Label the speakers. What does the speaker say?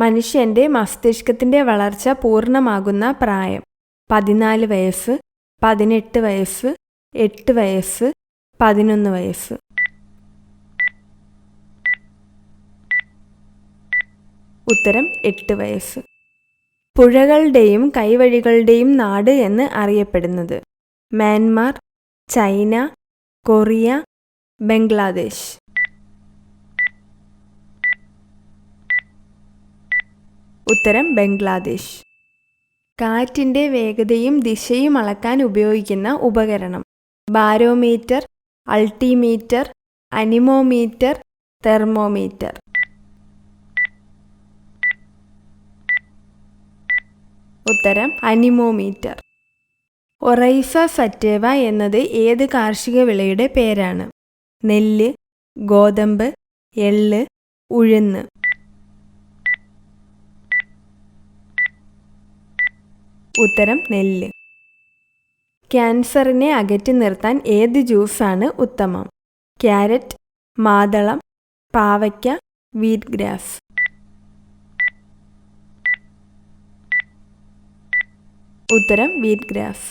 Speaker 1: മനുഷ്യൻ്റെ മസ്തിഷ്കത്തിൻ്റെ വളർച്ച പൂർണ്ണമാകുന്ന പ്രായം 14 വയസ്സ്, 18 വയസ്സ്, 8 വയസ്സ്, 11 വയസ്സ്. ഉത്തരം 8 വയസ്സ്. പുഴകളുടെയും കൈവഴികളുടെയും നാട് എന്ന് അറിയപ്പെടുന്നത് മ്യാൻമാർ, ചൈന, കൊറിയ, ബംഗ്ലാദേശ്. ഉത്തരം ബംഗ്ലാദേശ്. കാറ്റിൻ്റെ വേഗതയും ദിശയും അളക്കാൻ ഉപയോഗിക്കുന്ന ഉപകരണം ബാരോമീറ്റർ, അൾട്ടിമീറ്റർ, അനിമോമീറ്റർ, തെർമോമീറ്റർ. ഉത്തരം അനിമോമീറ്റർ. ഒറൈസ സറ്റേവ എന്നത് ഏത് കാർഷിക വിളയുടെ പേരാണ്? നെല്ല്, ഗോതമ്പ്, എള്ള്, ഉഴുന്ന്. ഉത്തരം നെല്ല്. ക്യാൻസറിനെ അകറ്റി നിർത്താൻ ഏത് ജ്യൂസാണ് ഉത്തമം? ക്യാരറ്റ്, മാതളം, പാവയ്ക്ക, വീറ്റ് ഗ്രാസ്. ഉത്തരം വീറ്റ് ഗ്രാസ്.